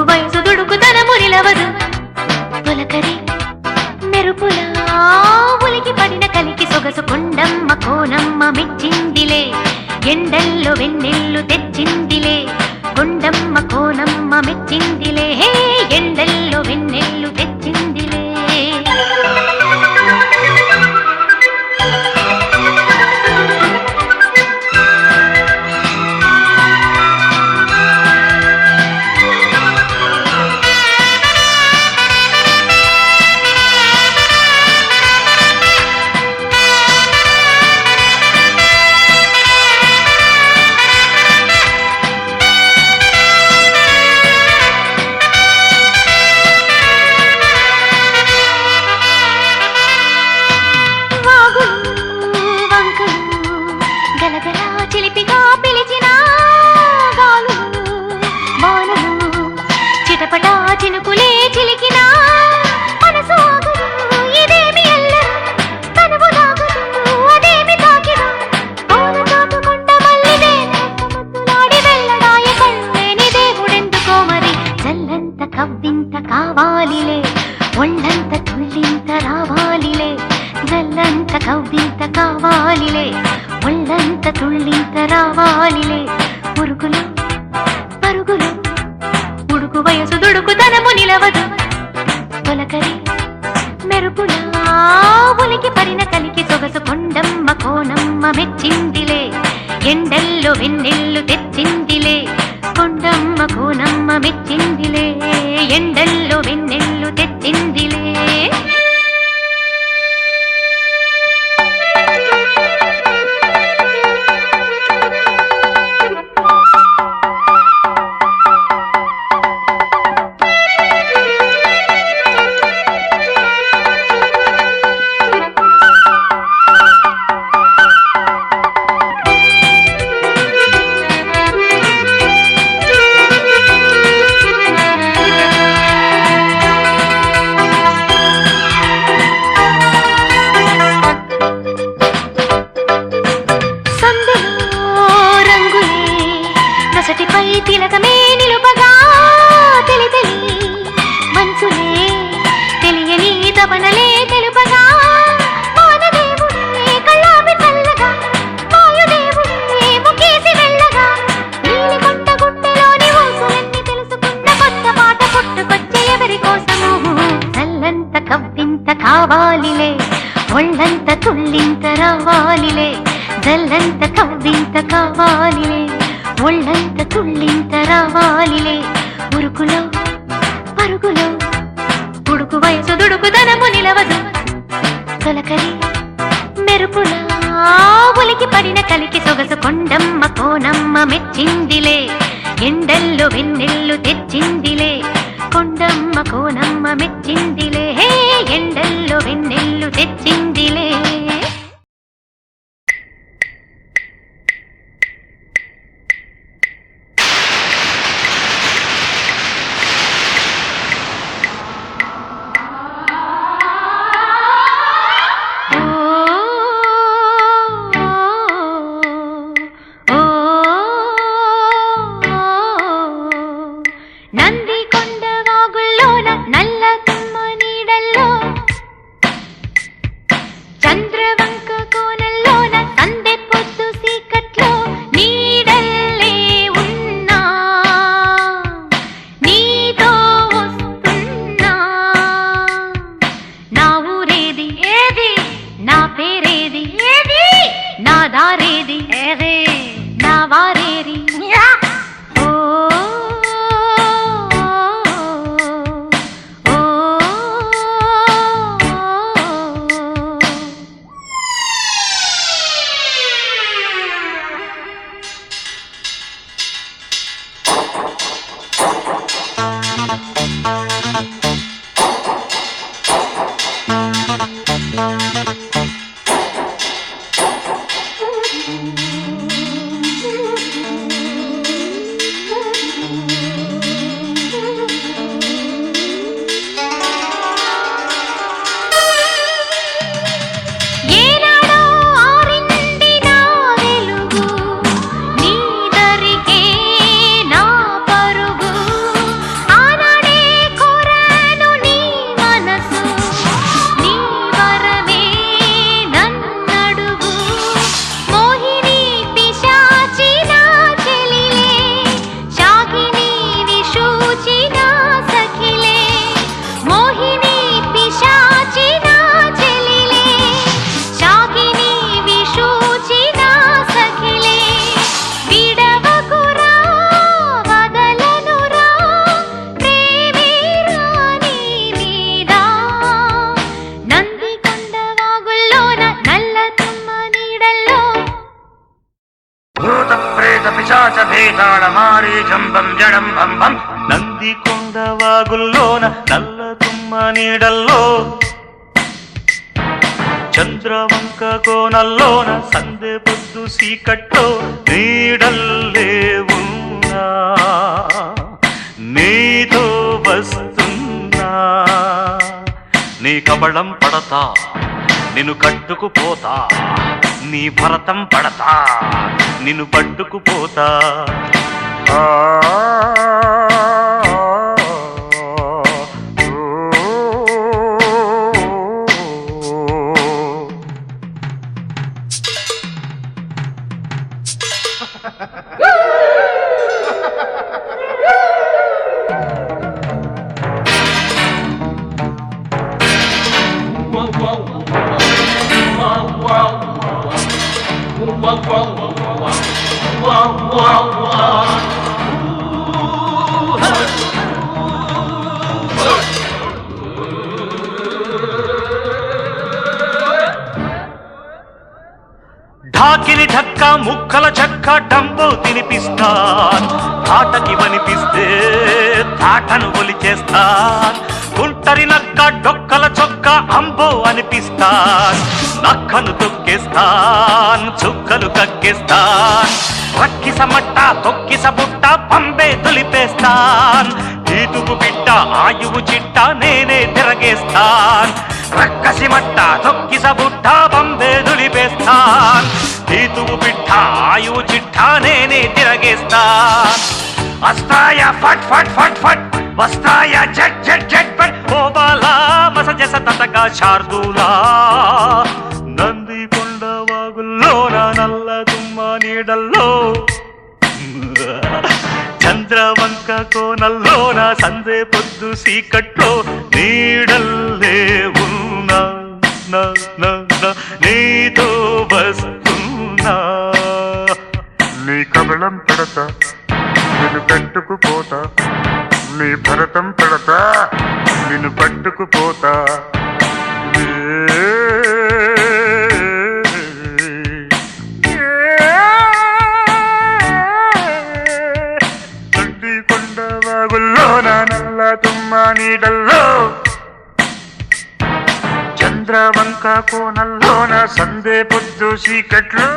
వయసు దుడుకుతనము నిలవదు తొలకరి మెరుపులా ఉలికి పడిన కలికి సొగసు కొండమ్మ కోనమ్మ మెచ్చిందిలే ఎండల్లో వెన్నెల్లు తెచ్చిందిలే కొండమ్మ కోనమ్మ మెచ్చిందిలే ఎండల్లో వెన్నెల్లు తెచ్చిందిలే ఒళ్ళంత తుళ్ళింత రావాలిలే జల్లంత కవ్వింత కావాలిలే ఒళ్ళంత తుళ్ళింత రావాలిలే పురుగులు పరుగులు ఉడుకు వయసు దుడుకుతనము నిలవదు తొలకరి మెరుపులా ఉలికి పడిన కలికి సొగసు కొండమ్మ కోనమ్మ మెచ్చిందిలే ఎండల్లో వెన్నెల్లు తెచ్చిందిలే కొండమ్మ కోనమ్మ మెచ్చిందిలే ఎండల్లో వెన్నెల్లు తెచ్చిందిలే తిలకమే నిలుపగా తెలి తెలి మంచులే తెలియని తపనలే తెలుపగా వానదేవుడే కళ్ళాపి చల్లగా వాయుదేవుడే ముఖేసి వెళ్ళగా నీలి కొండ గుట్టెలోని ఊసులన్నీ తెలుసుకున్న కొత్త పాట పుట్టుకొచ్చే ఎవరి కోసము చల్లంత కవ్వింత కావాలిలే ఒళ్ళంత తుళ్ళింత రావాలిలే జల్లంత కవ్వింత కావాలిలే ఒళ్ళంత తుళ్ళింత రావాలిలే ఉరుకులో పరుగులో ఉడుకు వయసు దుడుకుతనము నిలవదు తొలకరి మెరుపులా ఉలికి పడిన కలికి సొగసు కొండమ్మ కోనమ్మ మెచ్చిందిలే ఎండల్లో వెన్నెల్లు తెచ్చిందిలే కొండమ్మ కోనమ్మ మెచ్చిందిలే ఎండల్లో వెన్నెల్లు తెచ్చిందిలే ఆనా జంబం జడం బంబం నంది కొండ వాగుల్లోన నల్ల తుమ్మ నీడల్లో చంద్రవంక కోనల్లోన సందె పొద్దు సీకట్లో నీడల్లే ఉన్నా నీతో వస్తున్నా నీ కబళం పడతా నిన్ను కట్టుకుపోతా నీ భరతం పడతా నిన్ను పట్టుకుపోతా ఢాకిని ఢక్క ముక్కల చెక్క డంబో తినిపిస్తాన్ తాటకి వనిపిస్తే తాటను ఒలిచేస్తాన్ గుంటరి నక్క డొక్కల చొక్క అంబో అనిపిస్తాన్ నక్కను తొక్కేస్తాన్ చుక్కలు కక్కేస్తాన్ రక్కిస మట్ట తొక్కిస బుట్ట పంబే దులిపేస్తాన్ ఈతుగు బిడ్డ ఆయువు చిట్ట నేనే తిరగేస్తాన్ రక్కసి మట్ట తొక్కిస బుట్ట పంబే దులిపేస్తాన్ ఈతుగు బిడ్డ ఆయువు చిట్ట నేనే తిరగేస్తాన్ వస్తాయ ఫట్ ఫట్ ఫట్ ఫట్ వస్తాయ జట్ జట్ జట్ ఫట్ ఓ బాలా మసజస తతగా శార్దూలా నంది కొండ వాగుల్లోన నల్ల తుమ్మ నీడల్లో చంద్రవంక కోనల్లోన సందే పొద్దు సీకట్లో నీడల్లే ఉన్నా నీతో వస్తున్నా నీ కబళం పడతా నిన్ను కట్టుకుపోతా నీ భరతం పడతా నిన్ను పట్టుకుపోతా నంది కొండ వాగుల్లోన నల్ల తుమ్మ నీడల్లో చంద్రవంక కోనల్లోన సందే పొద్దు సీకట్లో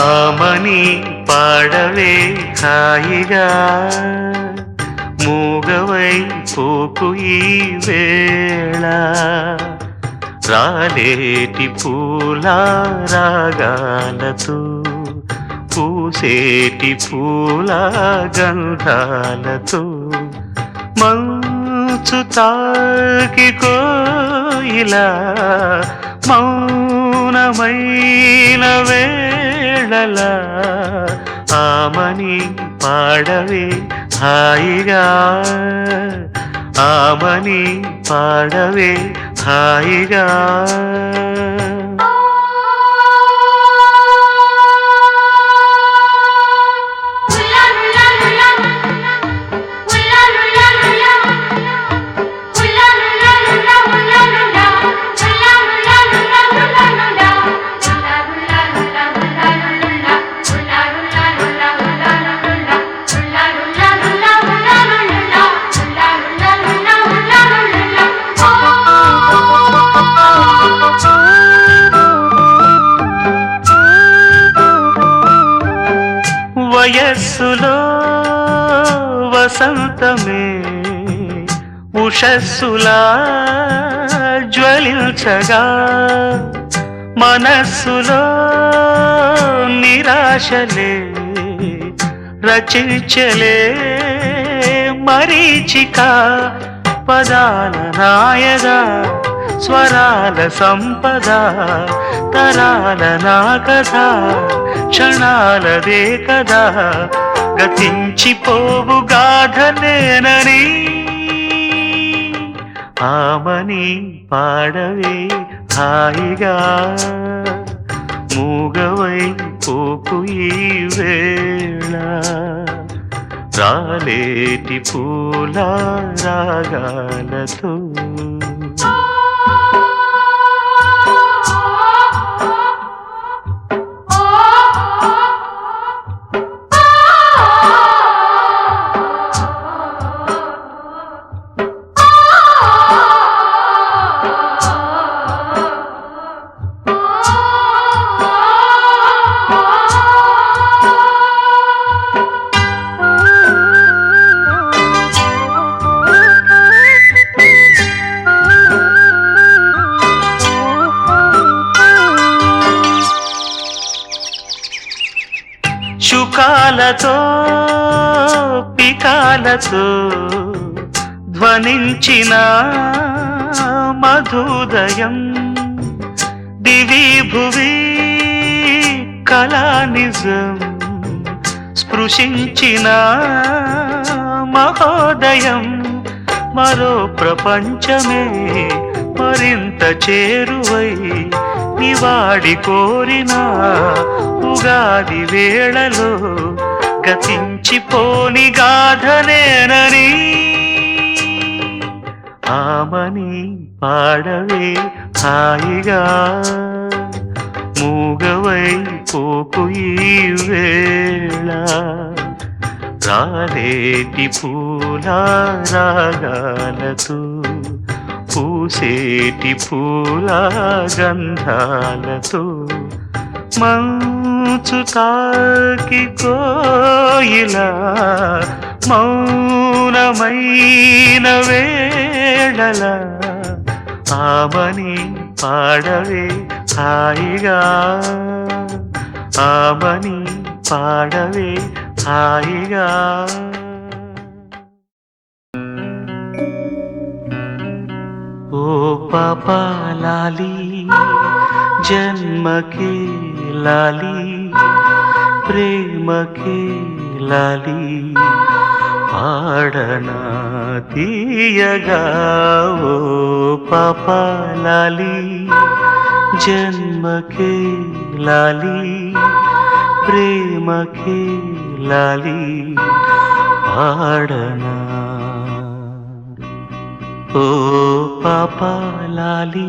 ఆమని పాడవే హాయిగా మూగవై పోకు ఈ వేళ రాలేటి పూల రాగాలతో పూసేటి పూల గంధాలతో మంచు తాకి కోయిలా మౌనమైన వేళలా ఆమని పాడవే హాయిగా ఆమని పాడవే హాయిగా వయస్సులో వసంతమే ఉషస్సులా జ్వలించగా మనస్సులో నిరాశలే రచించలే మరీచిక పదాల నాయగా స్వరాల సంపద తరాల నా కథ క్షణాలదే కదా గతించిపోవు గాథనేనని ఆమని పాడవే హాయిగా మూగవై పోకు ఈ వేళ రాలేటి పూల రాగాలతో శుకాలతో పికాలతో ధ్వనించిన మధుదయం దివి భువి కళానిజం స్పృశించిన మహోదయం మరో ప్రపంచమే మరింత చేరువై నివాడి కోరిన ఉగాది వేళలో గతించిపోని గాథనేనని ఆమని పాడవే హాయిగా మూగవై పోకు ఈ వేళ రాలేటి పూల రాగాలతో పూసేటి పూల గంధాలతో మంచు తాకి కోయిలా మౌనమైన వేళల ఆమని పాడవే హాయిగా ఆమని పాడవే హాయిగా ఓ పాపా లాలి జన్మకే లాలి ప్రేమకే లాలి పాడనా తీయగా ఓ పాపా లాలి జన్మకే లాలి ప్రేమకే లాలి పాడనా ఓ పాపా లాలి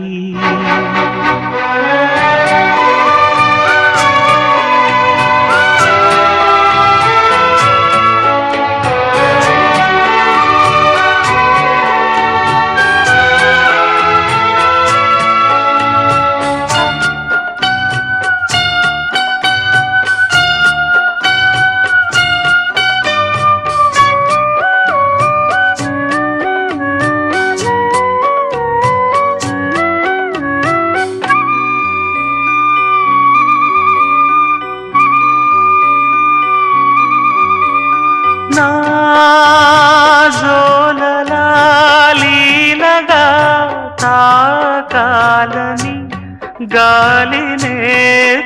నాజోలలాలీనగా తాకాలని గాలినే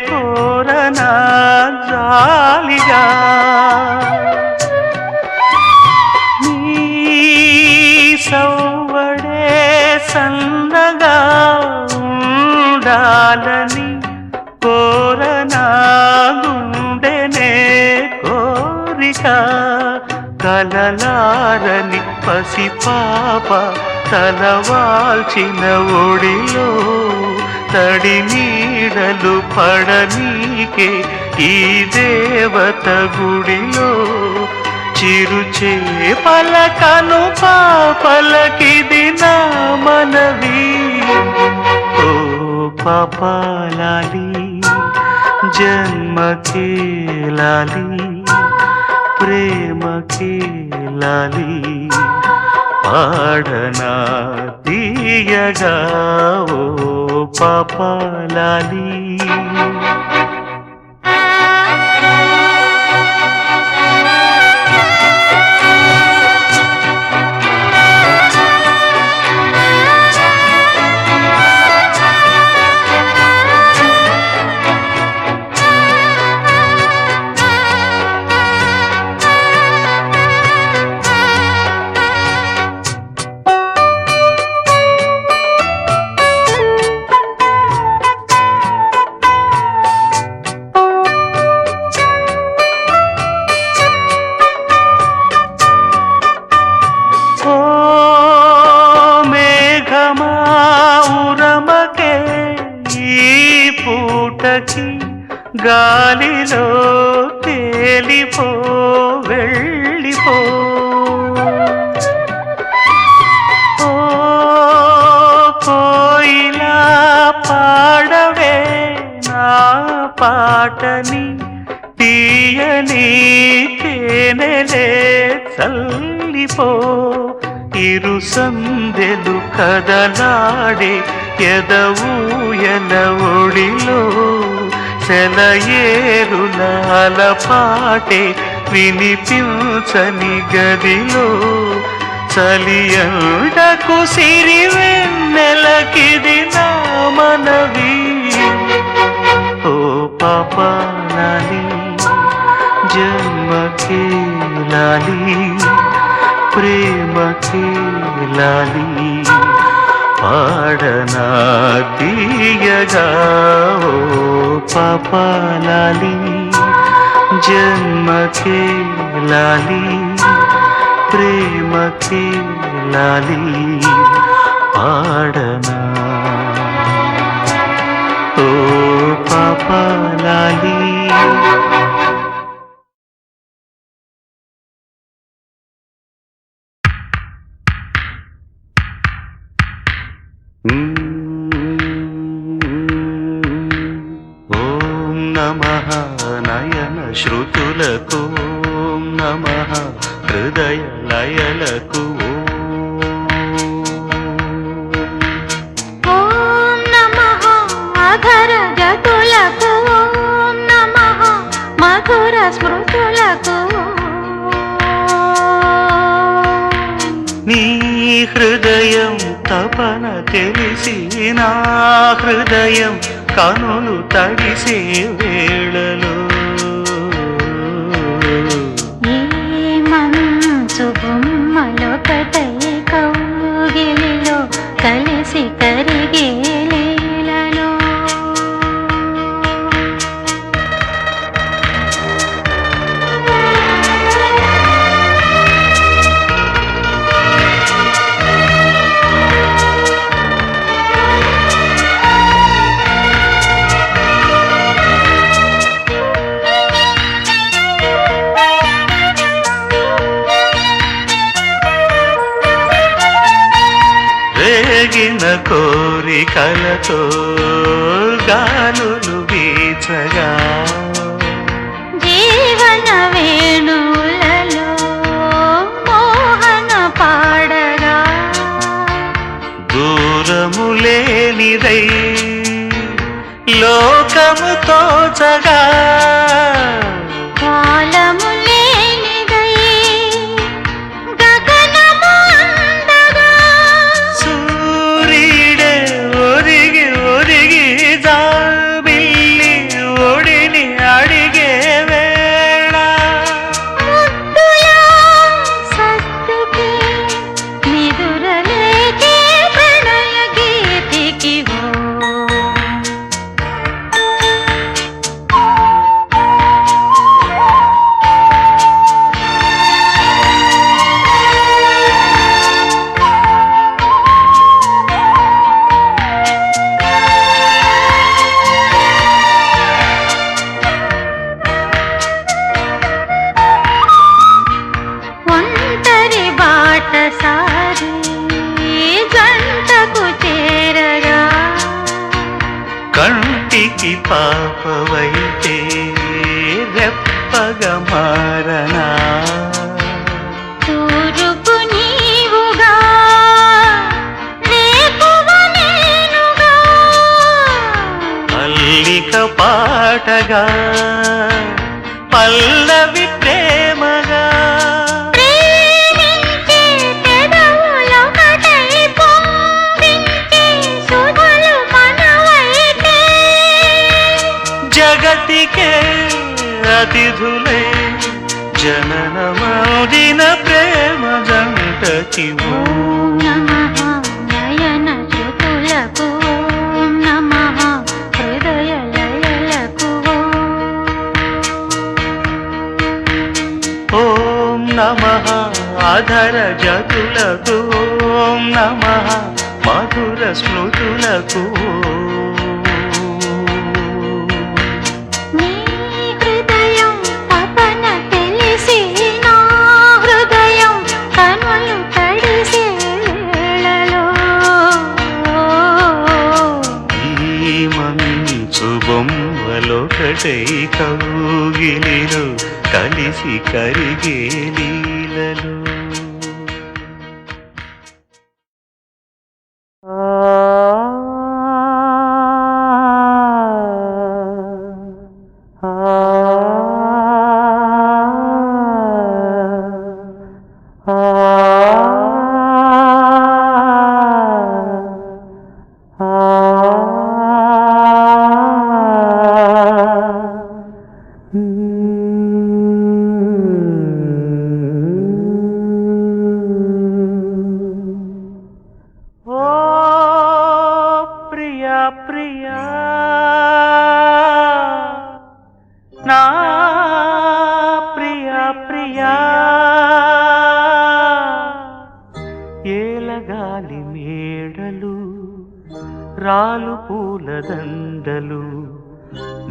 కోరనా జాలిగా నీ సౌవడే సన్నగా ఉండాలని కోరనా గుండెనే కోరిక కలలారని పసిపాప తలవాల్చిన ఒడిలో తడి నీడలు పడనీకే ఈ దేవత గుడిలో చిరుచే పలకను పాపలకిది నా మనవి ఓ పాపా లాలి జన్మకే లాలి ప్రేమకే లాలి పాడనా తీయగా ఓ పాపా లాలి పూటకి గాలిలో తేలిపో వెళ్ళిపో ఓ కోయిలా పాడవే నా పాటని తీయని తేనెలే చల్లిపో ఇరు సందెలు కదలాడే ఎదవూయల ఒడిలో సెలయేరుల అలపాటే వినిపించని గదిలో చలియండకు సిరివెన్నెలకిది నా మనవి ఓ పాపాలాలి జన్మకే లాలి ప్రేమకే లాలి పాడనా తీయగా ఓ పాపాలాలి జన్మకే లాలి ప్రేమకే లాలి పాడనా ఓ పాపాలాలి ఓం నమః నయన శ్రుతులకు ఓం నమః హృదయ లయలకు ఓం నమః అధర గతులకు ఓం నమః మధుర స్మృతులకు నీ హృదయం తపన తెలిసి నా హృదయం కనులు తడిసే వేళలో ఈ మనసు బొమ్మలొకటై కౌగిలిలో కలిసి కరిగే లీలలో రేగిన కోరికలతో గాలులు వీచగా జీవన వేణువులలో మోహన పాడగా దూరము లేనిదై లోకము తోచగా కాలము లేనిదై గగనము అందగా సూర్యుడే ఒరిగి ఒరిగి జాబిల్లి ఒడిని అడిగే వేళ ముద్దులా సత్తుకి నిదురలేకే ప్రణయ గీతికి ఒంటరి బాట సారి జంటకు చేరగా కంటికి పాపవైతే రెప్పగా మారనా తూరుపు నీవుగా రేపువ నేనుగా అల్లిక పాటగా పల్లవి ప్రేమగా ప్రేమించే పెదవులొకటై పొంగించే శుభలు మనవైతే జగతికే అతిథులే జననమౌదిన ప్రేమ జంటకి ఓం నమః నయన శ్రుతులకు ఓం నమః హృదయ లయలకు ఓం నమః అధర జతులకు ఓం నమః మధుర స్మృతులకు జతై కౌగిలిలో కలిసి కరిగే లీలలు ప్రియా నా ప్రియా ప్రియా ఏలగాలి మేడలు రాలు పూల దండలు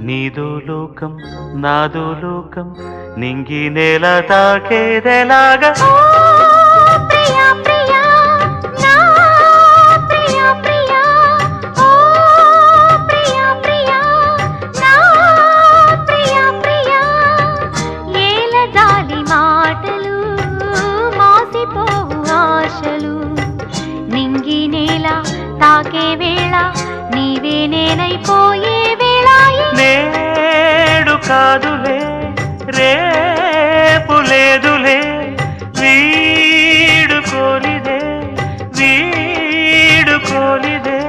నీదో లోకం నాదో లోకం నింగి నేల తాకేదెలాగా తాకే వేళ నీవే నేనైపోయే వేళ నేడు కాదులే రేపు లేదులే వీడుకోలిదే వీడుకోలిదే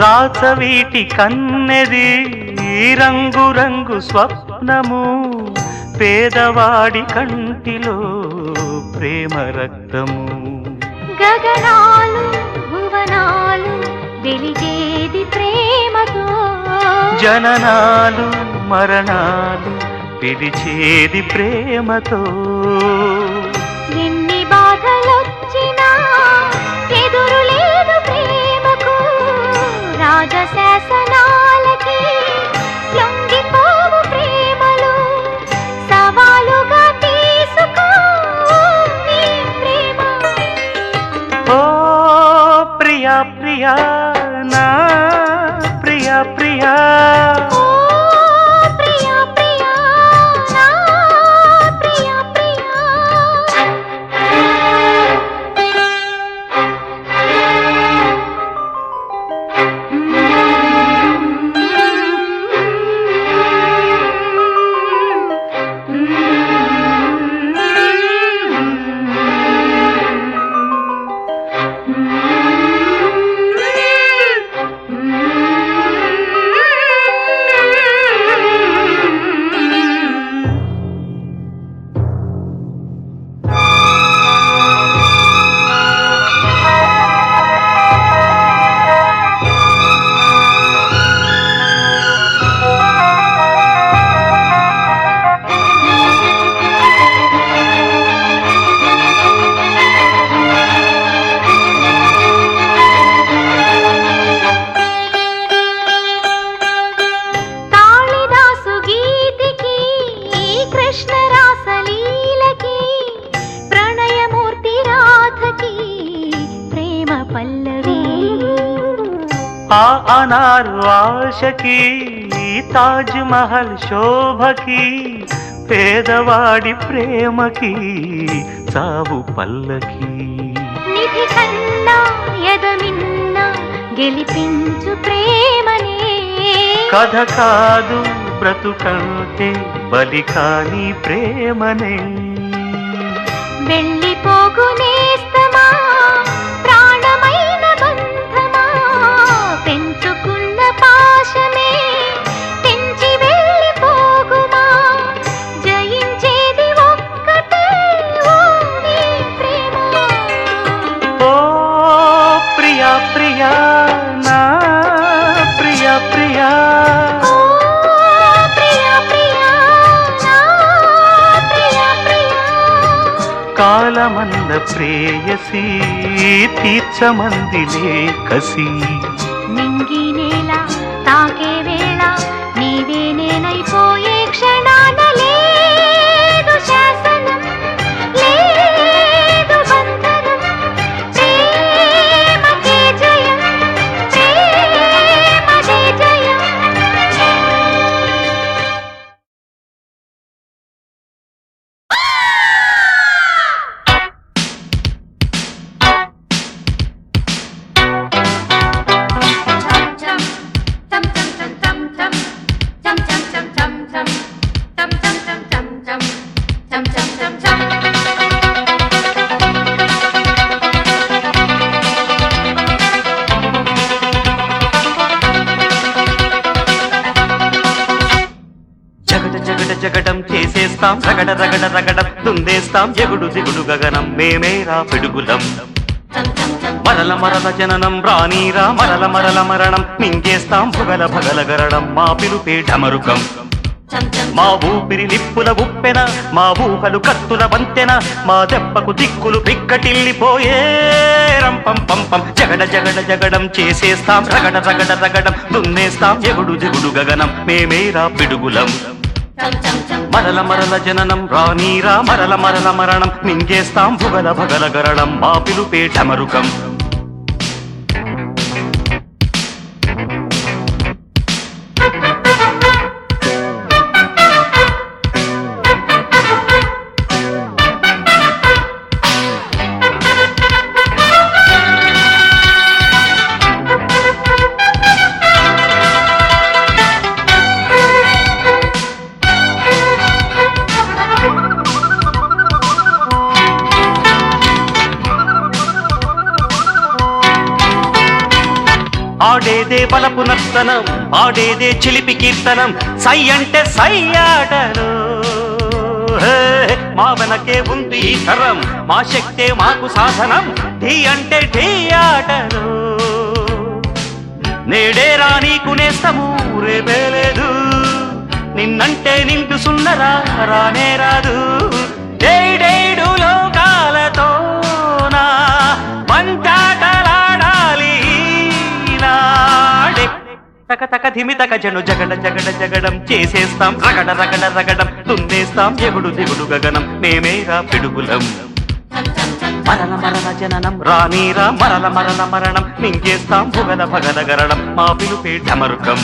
రాచవీటి కన్నెది రంగు రంగు స్వప్నము పేదవాడి కంటిలో ప్రేమ రక్తము గగనాలు భువనాలు వెలిగేది ప్రేమతో జననాలు మరణాలు పిలిచేది ప్రేమతో ఎన్ని బాధలొచ్చినా ఎదురు లేదు ప్రేమకు రాజశాసనాలకి లొంగిపోవు ప్రేమలు సవాలుగా తీసుకో నీ ప్రేమ ఓ ప్రియా ప్రియా నా ప్రియా ప్రియా ఆ అనారు ఆశకి తాజ్ మహల్ శోభకి పేదవాడి ప్రేమకి చావు పల్లకి నిధి కన్నా ఎదమిన్న గెలిపించు ప్రేమనే కథ కాదు బ్రతుకంటే బలి కాని ప్రేమనే వెళ్ళిపోగునేస్తమా ప్రాణమైన కాలమన్న ప్రేయసి తీర్చమందిలే కసి నింగి నేల తాకే వేళ నీవే నేనైపోయే క్షణాన లేదు శాసనం లేదు బంధనం ప్రేమకే జయం ప్రేమదే జయం జగడం చేసేస్తాం రగడ రగడ రగడం తుందేస్తాం ఎగుడు దిగుడు గగనం మేమేరా పిడుగులం మరల మరల జననం రానీరా మరల మరల మరణం మింగేస్తాం భగల భగల గరడం మా పిలుపే ఢమరుకం మా ఊపిరి నిప్పుల ఉప్పెన మా ఊహలు కత్తుల వంతెన మా దెబ్బకు దిక్కులు పిక్కటిల్లిపోయే రంపం పంపం జగడ జగడ జగడం చేసేస్తాం రగడ రగడ రగడం దున్నేస్తాం ఎగుడు దిగుడు గగనం మేమేరా పిడుగులం మరల మరల జననం రానీరా మరల మరల మరణం మింగేస్తాం భుగల భగల గరడం మా పిలుపే ఢమరుకం ఆడేదే బలపు నర్తనం ఆడేదే చిలిపి కీర్తనం సై అంటే సై ఆటలు మా వెనకే ఉంది ఈ తరం మా శక్తే మాకు సాధనం ఢీ అంటే ఢీ ఆటలు నేడే నీకు నేస్తము రేపే లేదు నిన్నంటే నిండు సున్నరా రానే రాదు డేడేడు లోకాలతో నా మంటాటలాడాలి తక తక ధిమి తక జను జగడ జగడ జగడం చేసేస్తాం రగడ రగడ రగడం తుందేస్తాం ఎగుడు దిగుడు గగనం మేమేరా పిడుగులం మరల మరల జననం రానీరా మరల మరల మరణం మింగేస్తాం భుగల భగల గరడం మా పిలుపే ఢమరుకం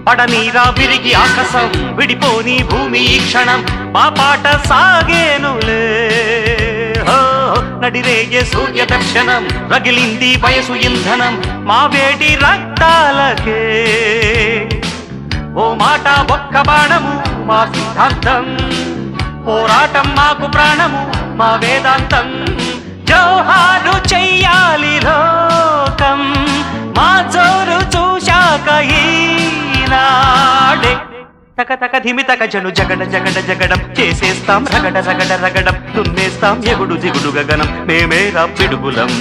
పడనీరా విరిగి ఆకాశం విడిపోని భూమి ఈ క్షణం మా పాట సాగేనులే నడిరేగే సూర్య దర్శనం రగిలింది వయసు ఇంధనం మా వేడి రక్తాలకే ఓ మాట ఒక్క బాణము మా సిద్ధాంతం పోరాటం మాకు ప్రాణము మా వేదాంతం జోహారు చెయ్యాలి లోకం మా జోరు చూశాక ఈనాడే తక తక ధిమి తక జను జగడ జగడ జగడం చేసేస్తాం రగడ రగడ రగడం దున్నేస్తాం ఎగుడు దిగుడు గగనం మేమేరా పిడుగులం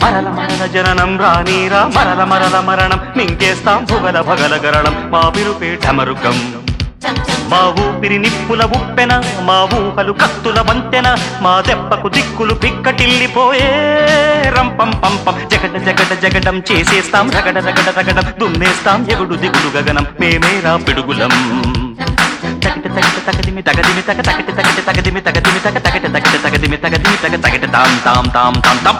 మరల మరల జననం రానీరా మరల మరల మరణం మింగేస్తాం భుగల భగల గరణం మా పిలుపే ఢమరుకం మా ఊపిరి నిప్పుల ఉప్పెన మా ఊహలు కత్తుల వంతెన మా దెబ్బకు దిక్కులు పిక్కటిల్లిపోయే రంపం పంపం జగడ జగడ జగడం చేసేస్తాం రగడ రగడ రగడం దున్నేస్తాం ఎగుడు దిగుడు గగనం మేమేరా పిడుగులం తగిట తగిట తగదిమి తగదిమి తగ తగిట తగిట తగదిమి తగదిమి తగ తగిట తగిట తగదిమి తగదిమి తగ తగిట తాం తాం తాం తాం తాం